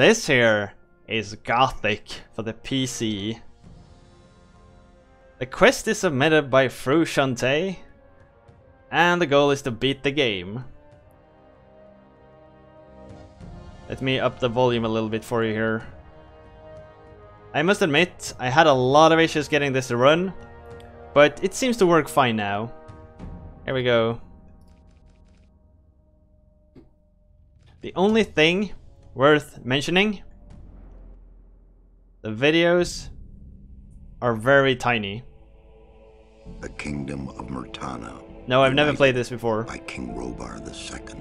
This here is Gothic for the PC. The quest is submitted by Frusciante, and the goal is to beat the game. Let me up the volume a little bit for you here. I must admit, I had a lot of issues getting this to run, but it seems to work fine now. Here we go. The only thing worth mentioning, the videos are very tiny. The kingdom of Murtana. No, I've never played this before. By King Robar II.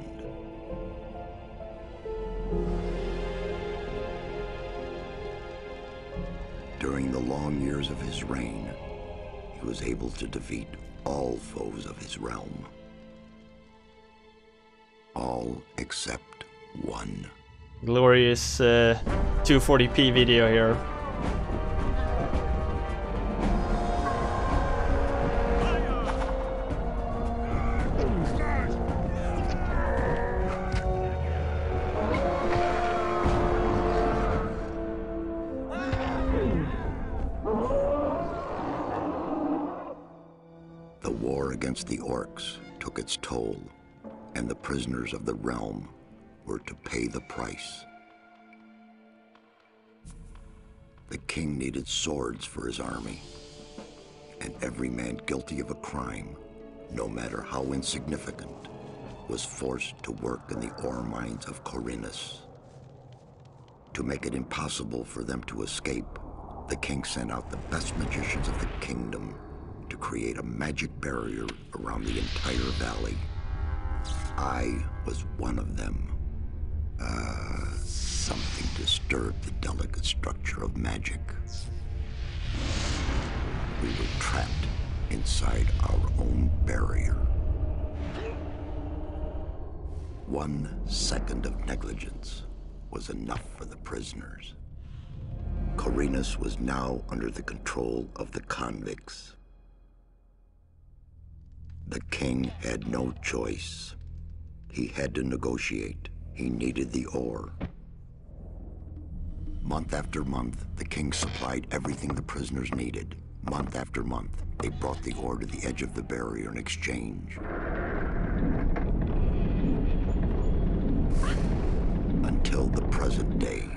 During the long years of his reign, he was able to defeat all foes of his realm. All except one. Glorious 240p video here. The war against the orcs took its toll, and the prisoners of the realm were to pay the price. The king needed swords for his army, and every man guilty of a crime, no matter how insignificant, was forced to work in the ore mines of Khorinis. To make it impossible for them to escape, the king sent out the best magicians of the kingdom to create a magic barrier around the entire valley. I was one of them. Something disturbed the delicate structure of magic. We were trapped inside our own barrier. 1 second of negligence was enough for the prisoners. Khorinis was now under the control of the convicts. The king had no choice. He had to negotiate. He needed the ore. Month after month, the king supplied everything the prisoners needed. Month after month, they brought the ore to the edge of the barrier in exchange. Until the present day.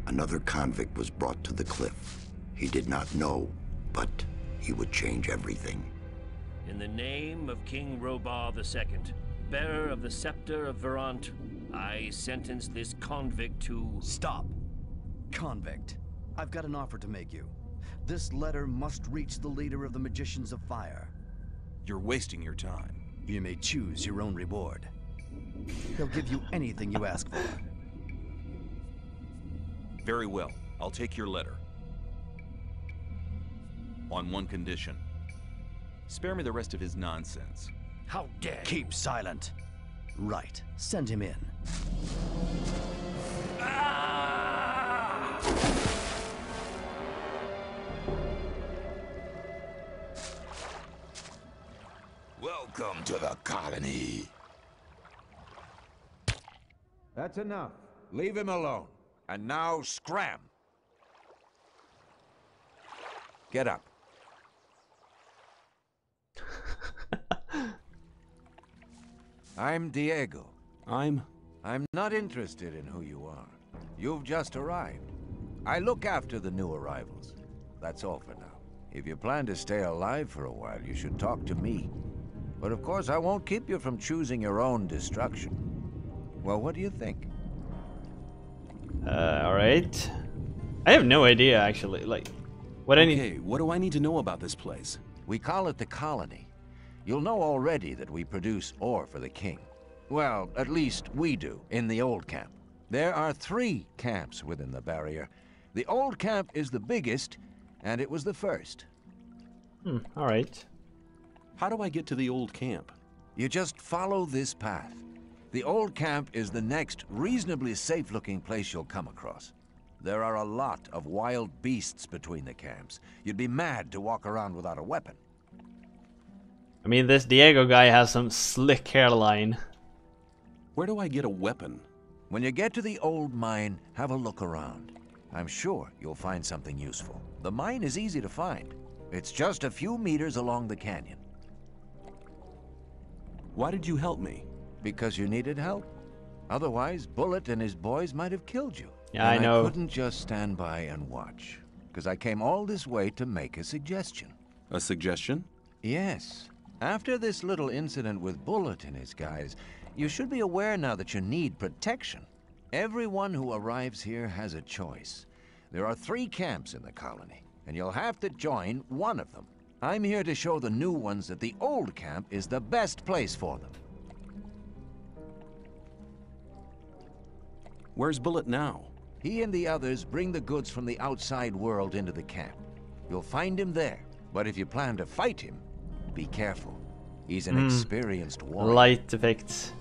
Another convict was brought to the cliff. He did not know, but he would change everything. In the name of King Robar II, bearer of the scepter of Verant, I sentence this convict to... Stop! Convict, I've got an offer to make you. This letter must reach the leader of the Magicians of Fire. You're wasting your time. You may choose your own reward. He'll give you anything you ask for. Very well. I'll take your letter. On one condition. Spare me the rest of his nonsense. How dare you? Keep silent. Right. Send him in. Welcome to the colony. That's enough. Leave him alone. And now scram. Get up. I'm Diego. I'm not interested in who you are. You've just arrived. I look after the new arrivals. That's all for now. If you plan to stay alive for a while, you should talk to me. But of course, I won't keep you from choosing your own destruction. Well, what do you think? Alright. I have no idea, actually. Like, what I need... Okay, what do I need to know about this place? We call it the colony. You'll know already that we produce ore for the king. Well, at least we do, in the old camp. There are 3 camps within the barrier. The old camp is the biggest, and it was the first. Alright. How do I get to the old camp? You just follow this path. The old camp is the next reasonably safe-looking place you'll come across. There are a lot of wild beasts between the camps. You'd be mad to walk around without a weapon. I mean, this Diego guy has some slick hairline. Where do I get a weapon? When you get to the old mine, have a look around. I'm sure you'll find something useful. The mine is easy to find. It's just a few meters along the canyon. Why did you help me? Because you needed help. Otherwise, Bullet and his boys might have killed you. Yeah, and I know. I couldn't just stand by and watch. Because I came all this way to make a suggestion. A suggestion? Yes. After this little incident with Bullet and his guys, you should be aware now that you need protection. Everyone who arrives here has a choice. There are 3 camps in the colony, and you'll have to join one of them. I'm here to show the new ones that the old camp is the best place for them. Where's Bullet now? He and the others bring the goods from the outside world into the camp. You'll find him there, but if you plan to fight him, be careful. He's an experienced warrior. Light effects.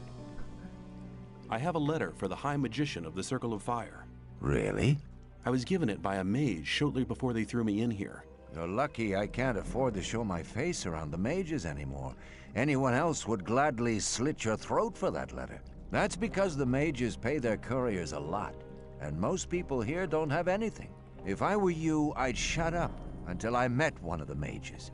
I have a letter for the High Magician of the Circle of Fire. Really? I was given it by a mage shortly before they threw me in here. You're lucky I can't afford to show my face around the mages anymore. Anyone else would gladly slit your throat for that letter. That's because the mages pay their couriers a lot, and most people here don't have anything. If I were you, I'd shut up until I met one of the mages.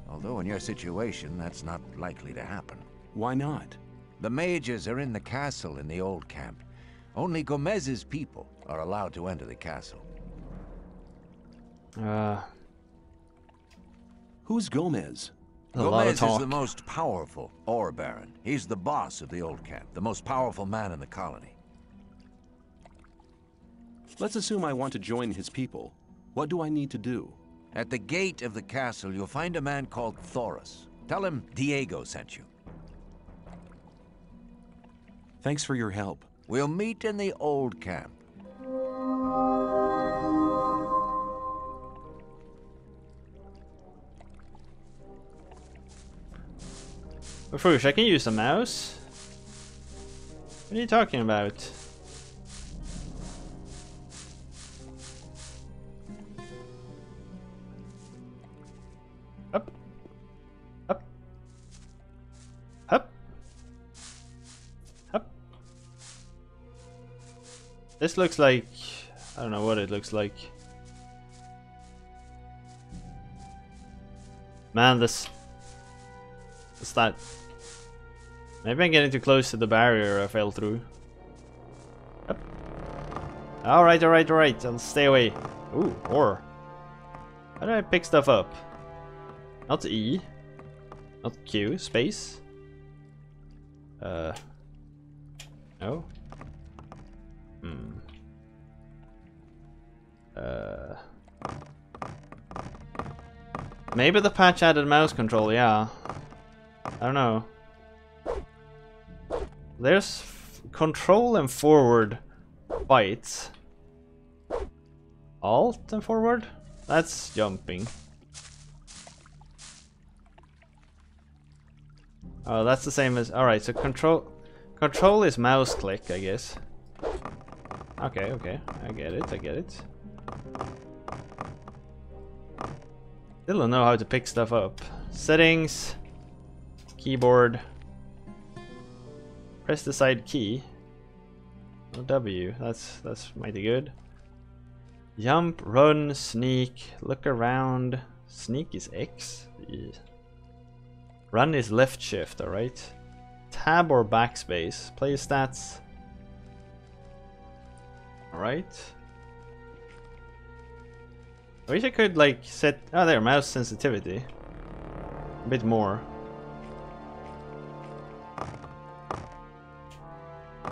Although in your situation, that's not likely to happen. Why not? The mages are in the castle in the old camp. Only Gomez's people are allowed to enter the castle. Who's Gomez? A lot of Gomez is talk. the most powerful ore baron. He's the boss of the old camp, the most powerful man in the colony. Let's assume I want to join his people. What do I need to do? At the gate of the castle, you'll find a man called Thoris. Tell him Diego sent you. Thanks for your help. We'll meet in the old camp. Frush, I can use a mouse. What are you talking about? Up. Up. Up. Up. This looks like... I don't know what it looks like. Man, this... What's that? Maybe I'm getting too close to the barrier I fell through. Up. Alright, alright, alright. I'll stay away. Ooh, ore. How do I pick stuff up? Not E. Not Q. Space. No. Maybe the patch added mouse control, yeah. I don't know. There's control and forward bites. Alt and forward? That's jumping. Oh, that's the same as... Alright, so control is mouse click, I guess. Okay, okay. I get it, I get it. Still don't know how to pick stuff up. Settings. Keyboard. Press the side key. Oh, W. That's mighty good. Jump, run, sneak, look around. Sneak is X. Yeah. Run is left shift, alright. Tab or backspace. Player stats. Alright. I wish I could like set... Oh, there, mouse sensitivity. A bit more.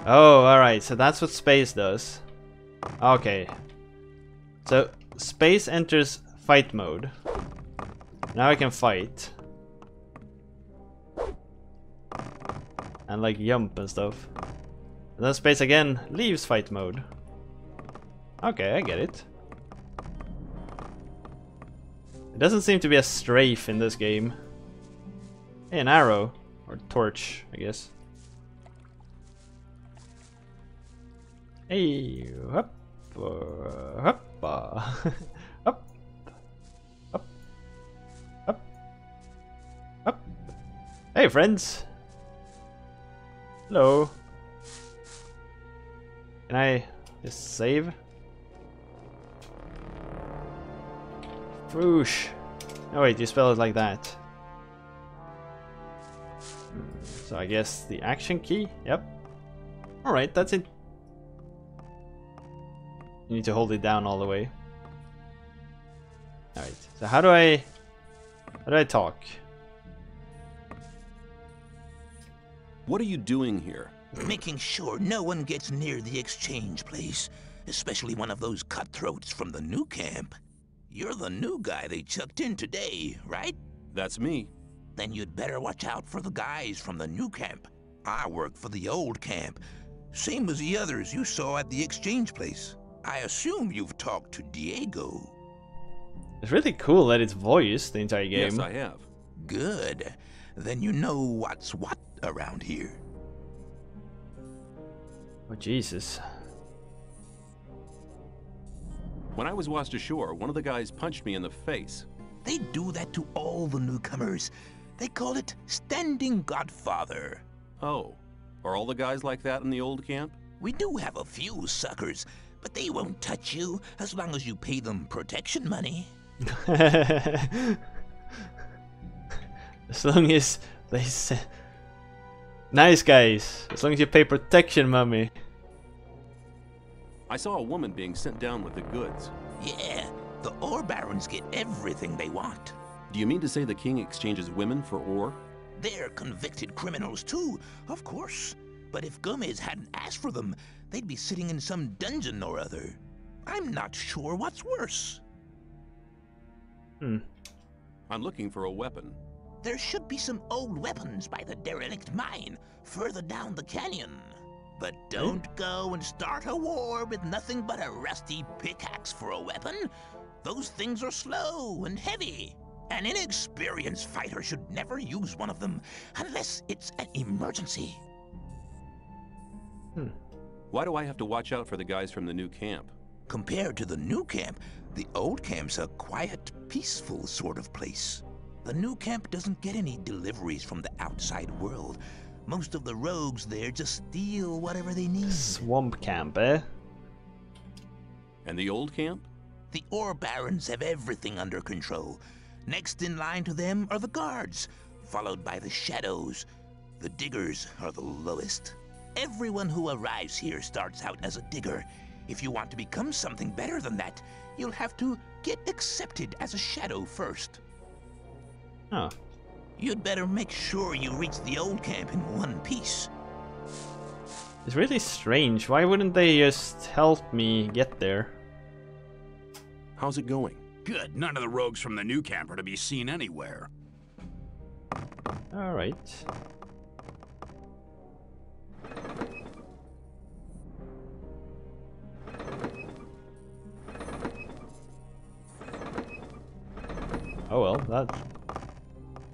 Oh, alright, so that's what space does. Okay. So, space enters fight mode. Now I can fight. And like jump and stuff. And then space again leaves fight mode. Okay, I get it. It doesn't seem to be a strafe in this game. Hey, an arrow. Or torch, I guess. Hey, up, up, up, up, up, up. Hey, friends. Hello. Can I just save? Froosh. Oh wait, you spell it like that. So I guess the action key? Yep. Alright, that's it. You need to hold it down all the way. Alright, so how do I talk? What are you doing here? Making sure no one gets near the exchange place, especially one of those cutthroats from the new camp. You're the new guy they chucked in today, right? That's me. Then you'd better watch out for the guys from the new camp. I work for the old camp, same as the others you saw at the exchange place. I assume you've talked to Diego. It's really cool that it's voiced the entire game. Yes, I have. Good. Then you know what's what around here. Oh, Jesus. When I was washed ashore, one of the guys punched me in the face. They do that to all the newcomers. They call it standing Godfather. Oh, are all the guys like that in the old camp? We do have a few suckers, but they won't touch you as long as you pay them protection money. As long as they say... Nice guys, as long as you pay protection money. I saw a woman being sent down with the goods. Yeah, the ore barons get everything they want. Do you mean to say the king exchanges women for ore? They're convicted criminals too, of course. But if Gomez hadn't asked for them, they'd be sitting in some dungeon or other. I'm not sure what's worse. Hmm. I'm looking for a weapon. There should be some old weapons by the derelict mine, further down the canyon. But don't go and start a war with nothing but a rusty pickaxe for a weapon. Those things are slow and heavy. An inexperienced fighter should never use one of them, unless it's an emergency. Why do I have to watch out for the guys from the new camp? Compared to the new camp, the old camp's a quiet, peaceful sort of place. The new camp doesn't get any deliveries from the outside world. Most of the rogues there just steal whatever they need. Swamp camp, eh? And the old camp? The ore barons have everything under control. Next in line to them are the guards, followed by the shadows. The diggers are the lowest. Everyone who arrives here starts out as a digger. If you want to become something better than that, you'll have to get accepted as a shadow first. Oh. You'd better make sure you reach the old camp in one piece. It's really strange. Why wouldn't they just help me get there? How's it going? Good. None of the rogues from the new camp are to be seen anywhere. Alright. Oh well, that...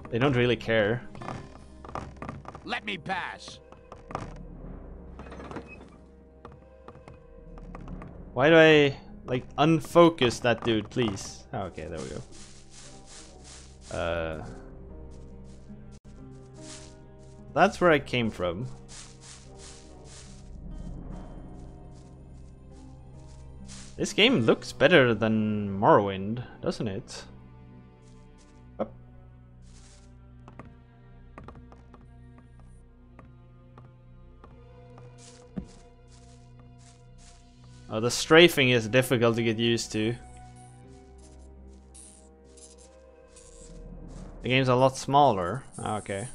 They don't really care. Let me pass. Why do I, like, unfocus that dude, please? Oh, okay, there we go. That's where I came from. This game looks better than Morrowind, doesn't it? Up. Oh, the strafing is difficult to get used to. The game's a lot smaller. Okay.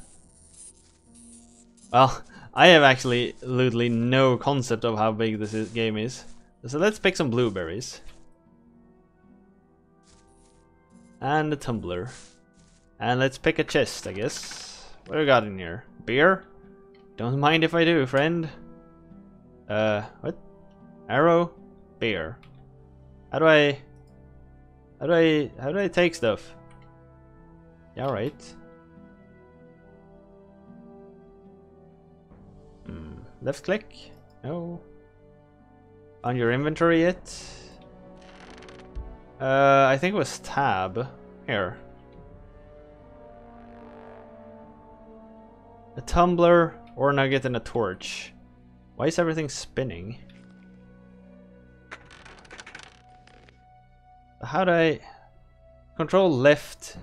Well, I have actually literally no concept of how big this game is. So let's pick some blueberries. And a tumbler. And let's pick a chest, I guess. What do we got in here? Beer? Don't mind if I do, friend. What? Arrow? Beer. How do I take stuff? Yeah, alright. Left click? No. On your inventory yet? I think it was tab. Here. A tumbler, or nugget, and a torch. Why is everything spinning? how do I... Control left.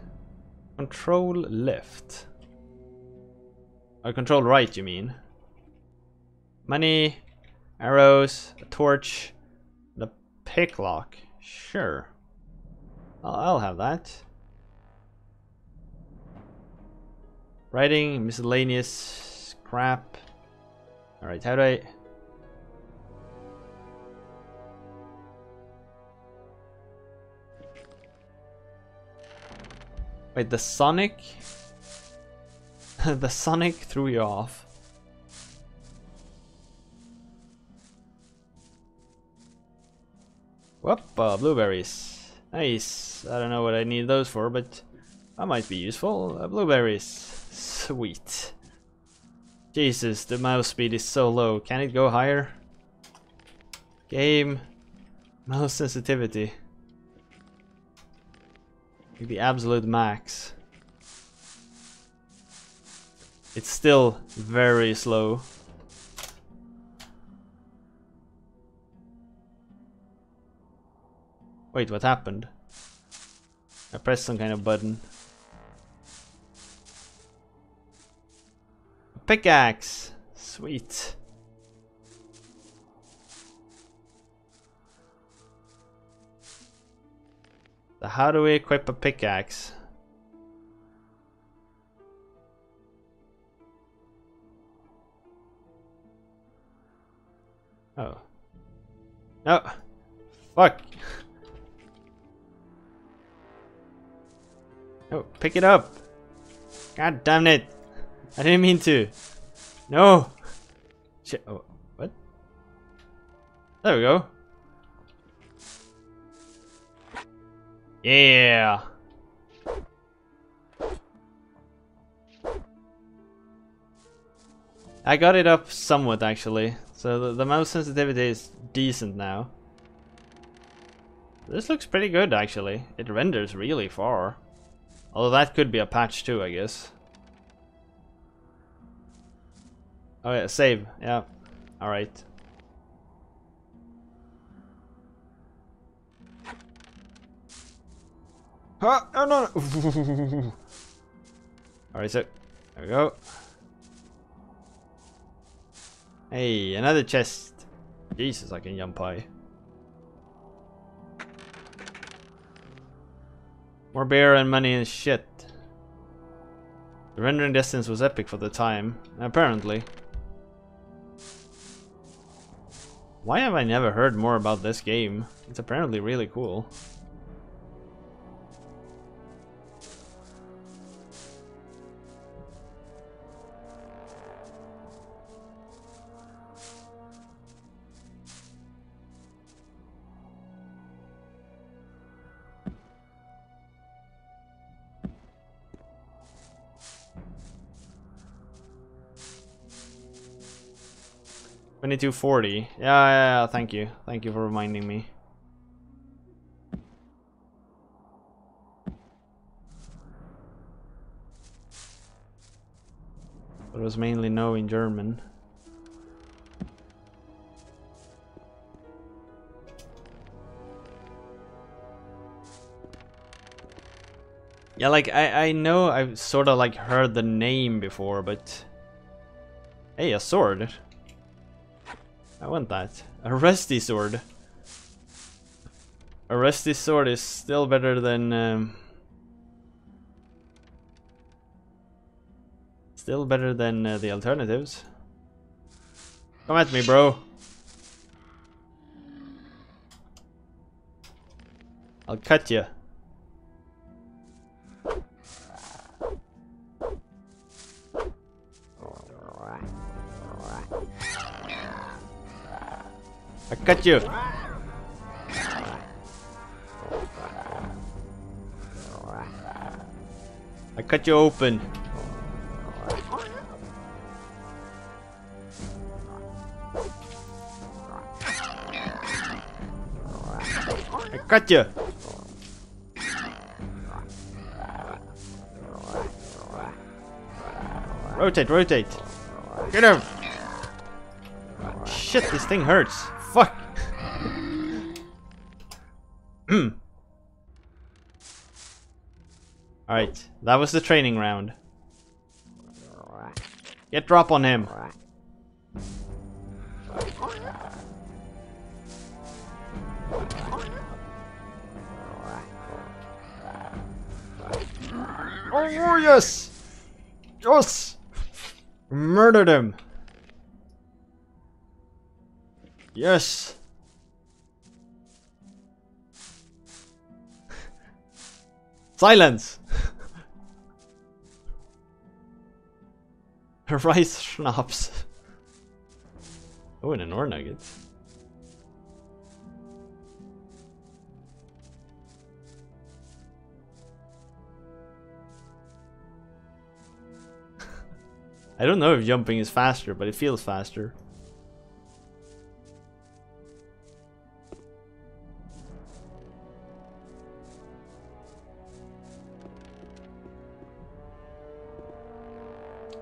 Control left. Or control right, you mean? Money, arrows, a torch, and a picklock. Sure. I'll have that. Writing, miscellaneous, crap. Alright, how do I... Wait, the Sonic? The Sonic threw you off. Whoop, blueberries. Nice. I don't know what I need those for, but that might be useful. Blueberries. Sweet. Jesus, the mouse speed is so low. Can it go higher? Game. Mouse sensitivity. The absolute max. It's still very slow. Wait, what happened? I pressed some kind of button. A pickaxe! Sweet. So how do we equip a pickaxe? Oh. No! Fuck! No, pick it up! God damn it! I didn't mean to! No! Shit, oh, what? There we go. Yeah! I got it up somewhat actually, so the mouse sensitivity is decent now. This looks pretty good actually, it renders really far. Although that could be a patch too, I guess. Oh yeah, save, yeah, alright. Oh, no. Alright, so there we go. Hey, another chest. Jesus, I can jump high. More beer and money and shit. The rendering distance was epic for the time, apparently. Why have I never heard more about this game? It's apparently really cool. $22.40. Yeah, thank you. Thank you for reminding me. It was mainly no in German. Yeah, like I know I've sort of like heard the name before, but hey, a sword. I want that. A rusty sword. A rusty sword is still better than the alternatives. Come at me, bro. I'll cut you. I cut you. I cut you open. I cut you. Rotate, rotate. Get him. Shit, this thing hurts. Fuck. Alright, that was the training round. Get drop on him. Oh yes! Yes! Murdered him. Yes. Silence. Rice schnapps. Oh, and an ore nugget. I don't know if jumping is faster, but it feels faster.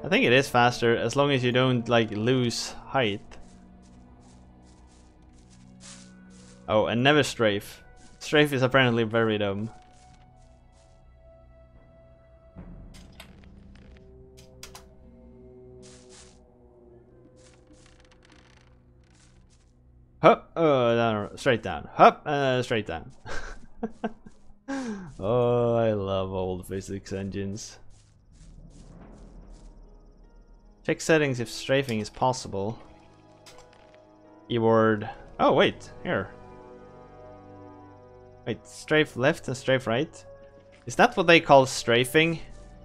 I think it is faster as long as you don't like lose height. Oh, and never strafe. Strafe is apparently very dumb. Hup, no, straight down. Hup, straight down. Oh, I love old physics engines. Check settings if strafing is possible. Keyboard. Oh, wait, here. Wait, strafe left and strafe right? Is that what they call strafing?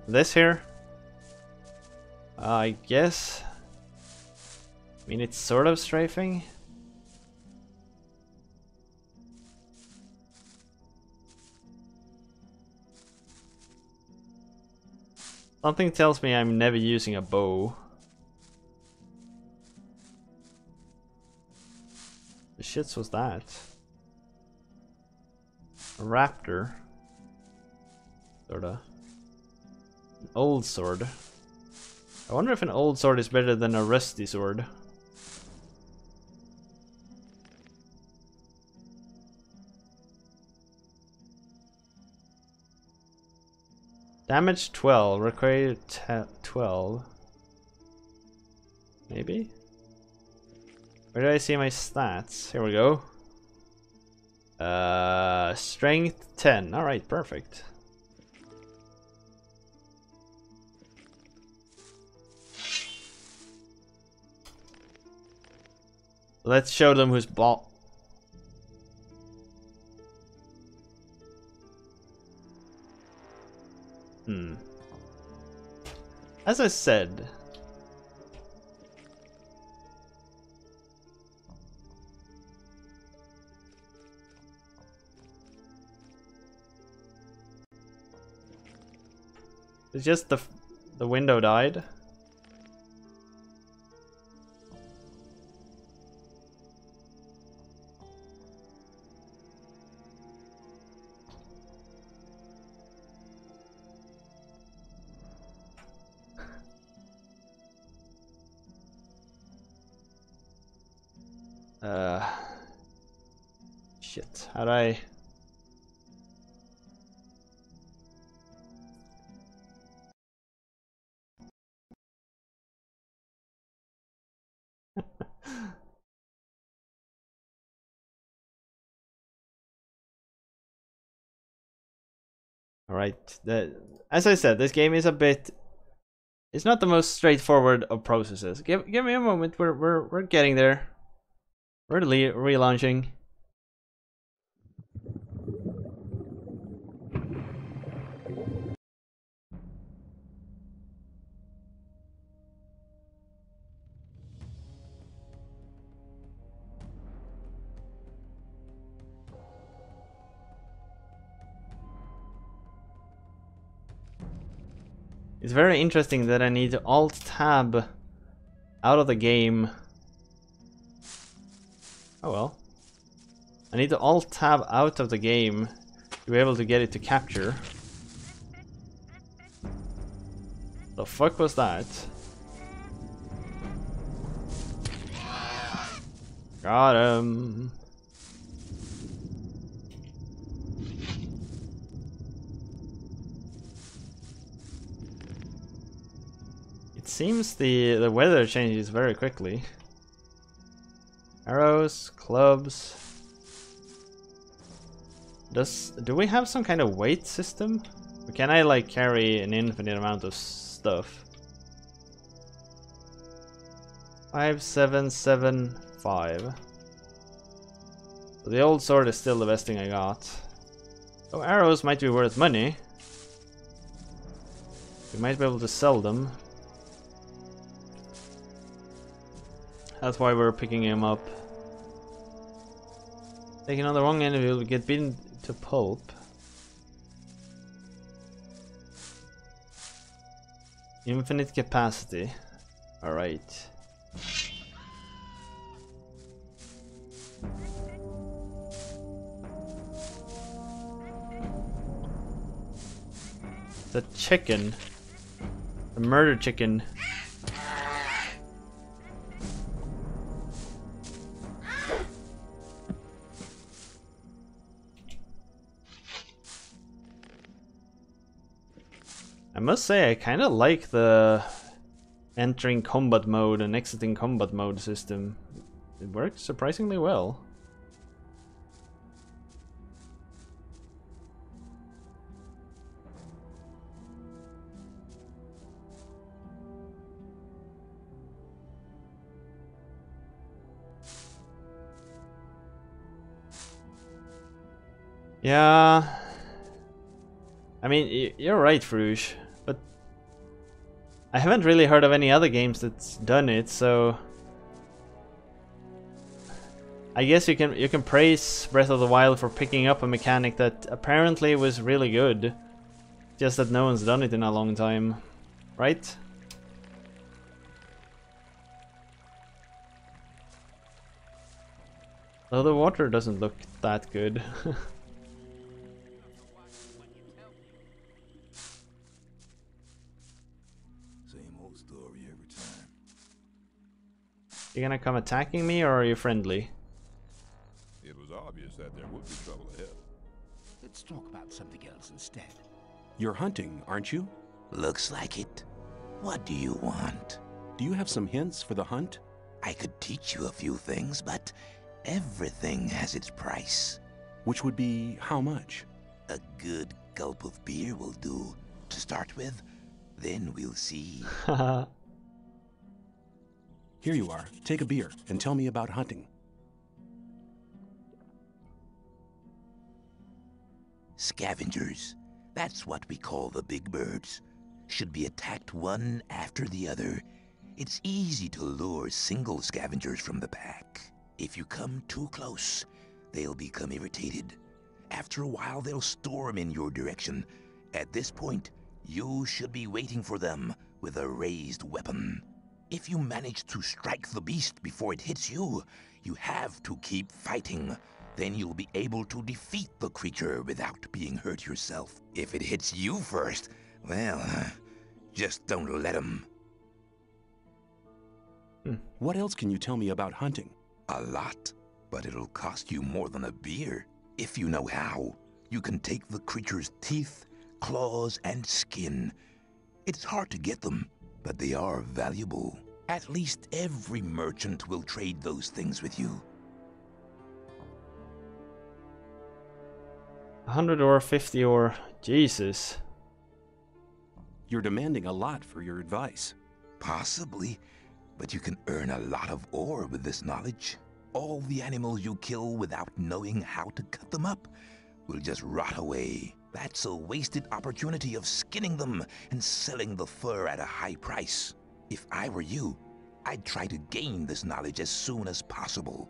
This here? I guess. I mean, it's sort of strafing. Something tells me I'm never using a bow. The shits was that? A raptor. Sorta. An old sword. I wonder if an old sword is better than a rusty sword. Damage 12, required 12. Maybe? Where do I see my stats? Here we go. Strength 10. Alright, perfect. Let's show them who's ball. As I said, it's just the window died. Shit, how'd I... Alright, as I said, this game is a bit... It's not the most straightforward of processes. Give me a moment, we're getting there. We're relaunching. It's very interesting that I need to Alt-Tab out of the game. Oh well. I need to Alt-Tab out of the game to be able to get it to capture. The fuck was that? Got him. seems the weather changes very quickly. Arrows, clubs. Do we have some kind of weight system? Or can I like carry an infinite amount of stuff? 5, 7, 7, 5. So the old sword is still the best thing I got. Oh, arrows might be worth money. We might be able to sell them. That's why we're picking him up. Taking on the wrong enemy will get beaten to pulp. Infinite capacity. Alright. The chicken. The murder chicken. I must say I kind of like the entering combat mode and exiting combat mode system. It works surprisingly well. Yeah, I mean, you're right, Fruge, but I haven't really heard of any other games that's done it, so I guess you can praise Breath of the Wild for picking up a mechanic that apparently was really good, just that no one's done it in a long time, right? Though the water doesn't look that good. You gonna come attacking me, or are you friendly? It was obvious that there would be trouble ahead. Let's talk about something else instead. You're hunting, aren't you? Looks like it. What do you want? Do you have some hints for the hunt? I could teach you a few things, but everything has its price. Which would be how much? A good gulp of beer will do, to start with. Then we'll see. Here you are. Take a beer and tell me about hunting. Scavengers. That's what we call the big birds. Should be attacked one after the other. It's easy to lure single scavengers from the pack. If you come too close, they'll become irritated. After a while, they'll storm in your direction. At this point, you should be waiting for them with a raised weapon. If you manage to strike the beast before it hits you, you have to keep fighting. Then you'll be able to defeat the creature without being hurt yourself. If it hits you first, well, just don't let him. What else can you tell me about hunting? A lot, but it'll cost you more than a beer. If you know how, you can take the creature's teeth, claws, and skin. It's hard to get them, but they are valuable. At least every merchant will trade those things with you. 100 or 50 or Jesus. You're demanding a lot for your advice. Possibly, but you can earn a lot of ore with this knowledge. All the animals you kill without knowing how to cut them up will just rot away. That's a wasted opportunity of skinning them and selling the fur at a high price. If I were you, I'd try to gain this knowledge as soon as possible.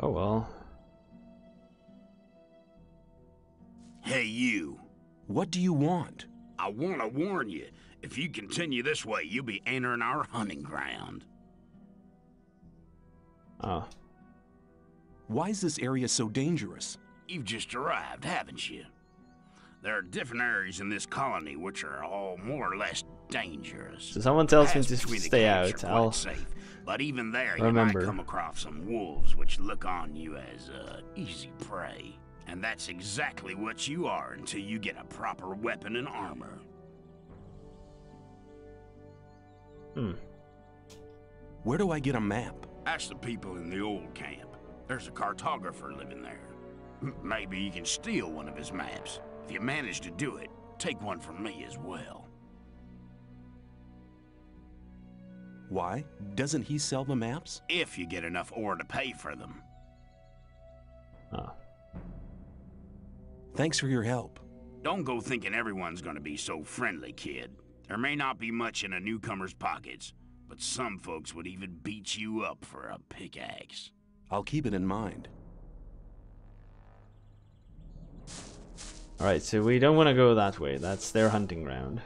Oh well. Hey, you. What do you want? I want to warn you. If you continue this way, you'll be entering our hunting ground. Oh. Why is this area so dangerous? You've just arrived, haven't you? There are different areas in this colony which are all more or less dangerous. So someone tells me Paths to between the stay camps out. are quite I'll safe, but even there remember. you might come across some wolves which look on you as easy prey. And that's exactly what you are until you get a proper weapon and armor. Where do I get a map? Ask the people in the old camp. There's a cartographer living there. Maybe you can steal one of his maps. If you manage to do it, take one from me as well. Why? Doesn't he sell the maps? If you get enough ore to pay for them. Oh. Thanks for your help. Don't go thinking everyone's gonna be so friendly, kid. There may not be much in a newcomer's pockets, but some folks would even beat you up for a pickaxe. I'll keep it in mind. Alright, so we don't want to go that way. That's their hunting ground.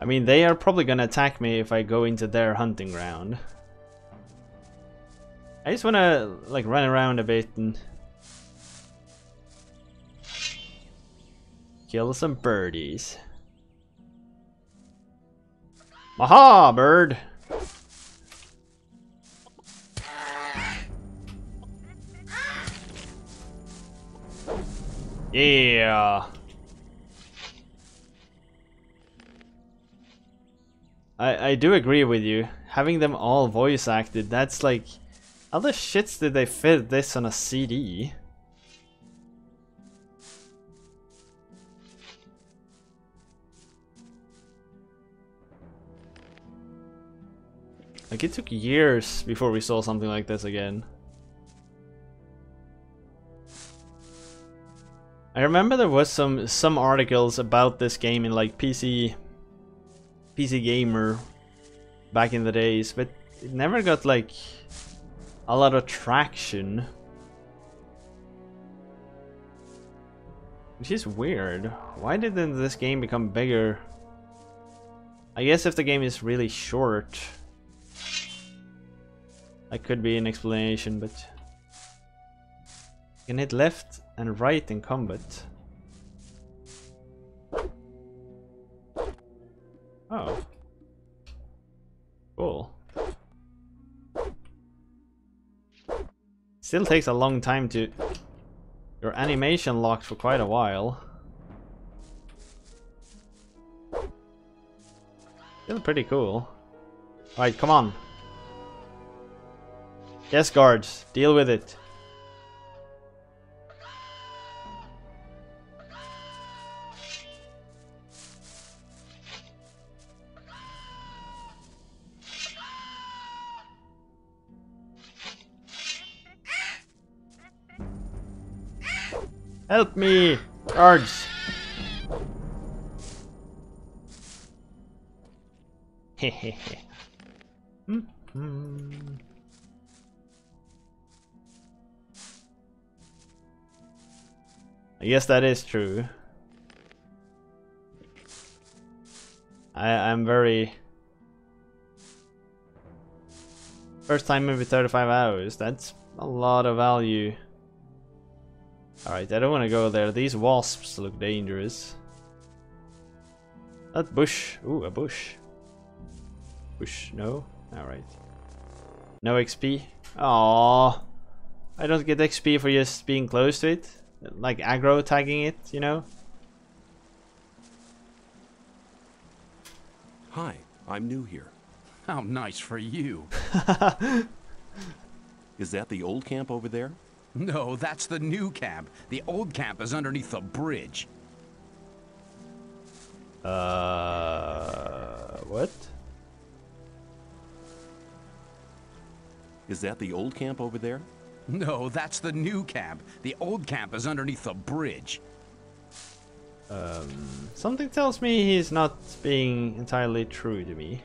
I mean, they are probably gonna attack me if I go into their hunting ground. I just wanna, like, run around a bit and kill some birdies. Aha, bird! Yeah! I do agree with you. Having them all voice acted, that's like... How the shits did they fit this on a CD? Like, it took years before we saw something like this again. I remember there was some articles about this game in like PC Gamer back in the days, but it never got like a lot of traction. Which is weird. Why didn't this game become bigger? I guess if the game is really short, that could be an explanation, but you can hit left and right in combat. Oh. Cool. Still takes a long time to... Your animation locked for quite a while. Still pretty cool. Alright, come on. Yes, guards, deal with it. Help me, guards. Hehehe. I guess that is true. I'm very... First time movie 35 hours, that's a lot of value. Alright, I don't want to go there. These wasps look dangerous. That bush. Ooh, a bush. Bush, no? Alright. No XP? Aww. I don't get XP for just being close to it. Like aggro tagging it, you know? Hi, I'm new here. How nice for you. Is that the old camp over there? No, that's the new camp. The old camp is underneath the bridge. What? Is that the old camp over there? No, that's the new camp. The old camp is underneath the bridge. Something tells me he's not being entirely true to me.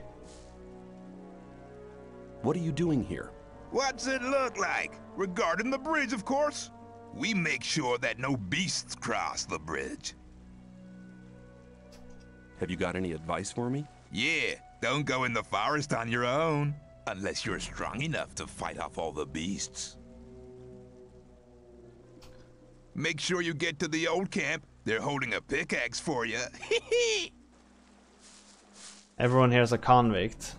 What are you doing here? What's it look like? Regarding the bridge, of course. We make sure that no beasts cross the bridge. Have you got any advice for me? Yeah, don't go in the forest on your own. Unless you're strong enough to fight off all the beasts. Make sure you get to the old camp. They're holding a pickaxe for you. Everyone here's a convict.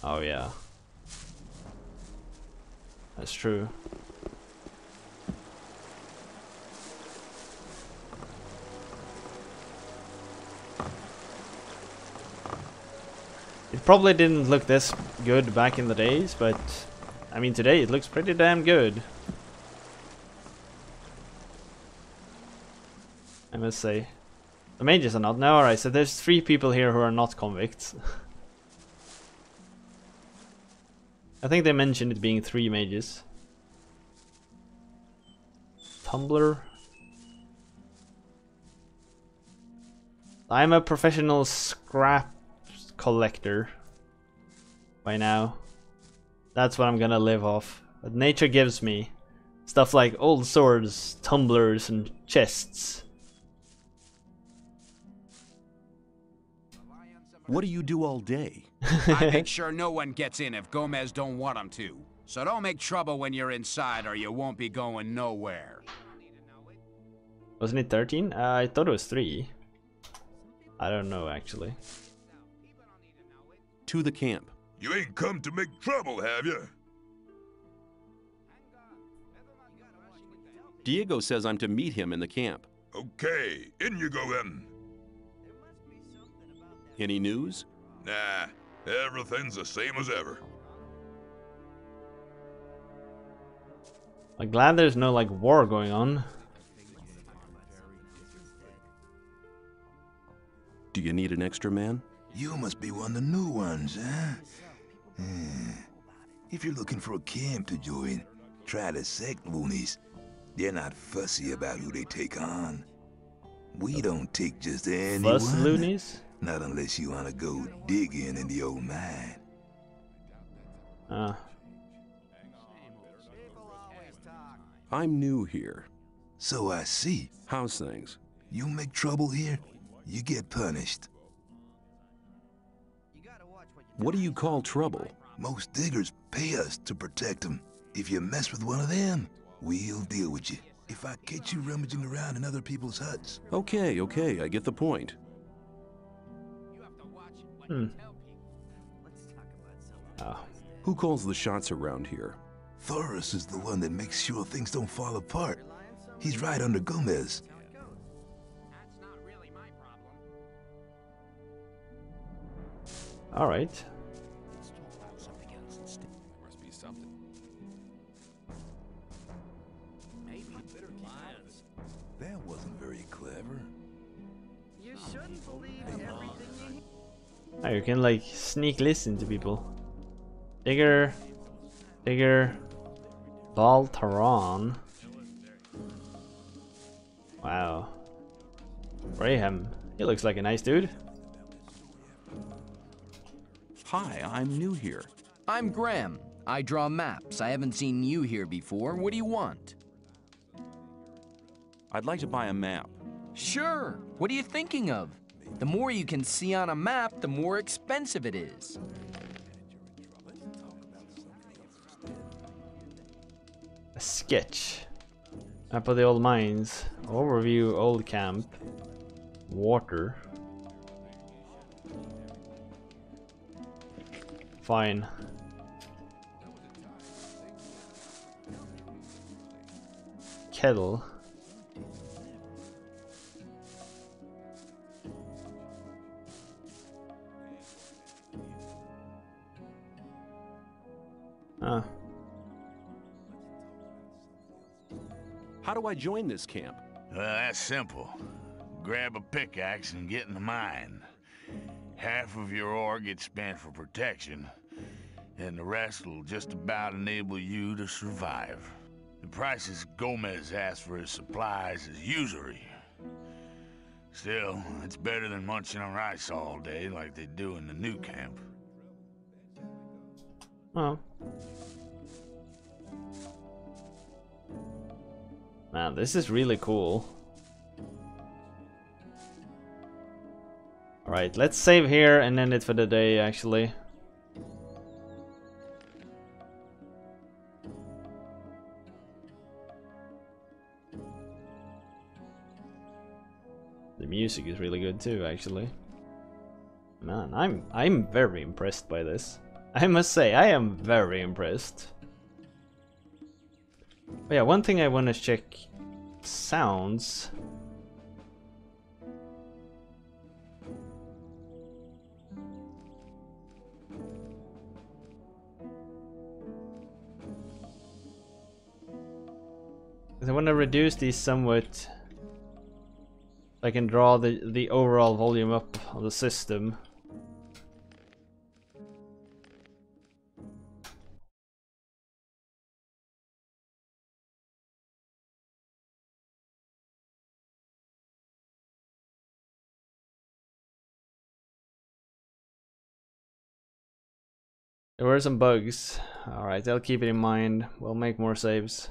Oh yeah. That's true. probably didn't look this good back in the days, but I mean today it looks pretty damn good. I must say. The mages are not. No, alright, so there's 3 people here who are not convicts. I think they mentioned it being 3 mages. Tumbler. I'm a professional scrap collector by now. That's what I'm gonna live off. But nature gives me stuff like old swords, tumblers, and chests. What do you do all day? I make sure no one gets in if Gomez don't want them to. So don't make trouble when you're inside or you won't be going nowhere. Wasn't it 13? I thought it was 3. I don't know actually. To the camp. You ain't come to make trouble, have you? Diego says I'm to meet him in the camp. Okay, in you go then. Any news? Nah, everything's the same as ever. I'm glad there's no like war going on. Do you need an extra man? You must be one of the new ones, huh? If you're looking for a camp to join, try the sect loonies. They're not fussy about who they take on. We don't take just anyone. Fuss loonies? Not unless you want to go digging in the old mine. I'm new here. So I see. How's things? You make trouble here, you get punished. What do you call trouble? Most diggers pay us to protect them. If you mess with one of them, we'll deal with you. If I catch you rummaging around in other people's huts. Okay, I get the point. Who calls the shots around here? Thoris is the one that makes sure things don't fall apart. He's right under Gomez. Alright. That wasn't very clever. You shouldn't believe everything you hear. Oh, you can like sneak listen to people. Digger. Baltaron. Wow. Braham. He looks like a nice dude. Hi, I'm new here. I'm Graham. I draw maps. I haven't seen you here before. What do you want? I'd like to buy a map. Sure. What are you thinking of? The more you can see on a map, the more expensive it is. A sketch. Map of the old mines. Overview old camp. Water. Fine. Kettle. How do I join this camp? That's simple. Grab a pickaxe and get in the mine. Half of your ore gets spent for protection, and the rest will just about enable you to survive. The prices Gomez asked for his supplies is usury. Still, it's better than munching on rice all day like they do in the new camp. Oh. Man, this is really cool. Alright, let's save here and end it for the day, actually. The music is really good too, actually. Man, I'm very impressed by this. I must say, I am very impressed. But yeah, one thing I want to check. Sounds. I want to reduce these somewhat so I can draw the overall volume up on the system. There were some bugs. Alright, I'll keep it in mind. We'll make more saves.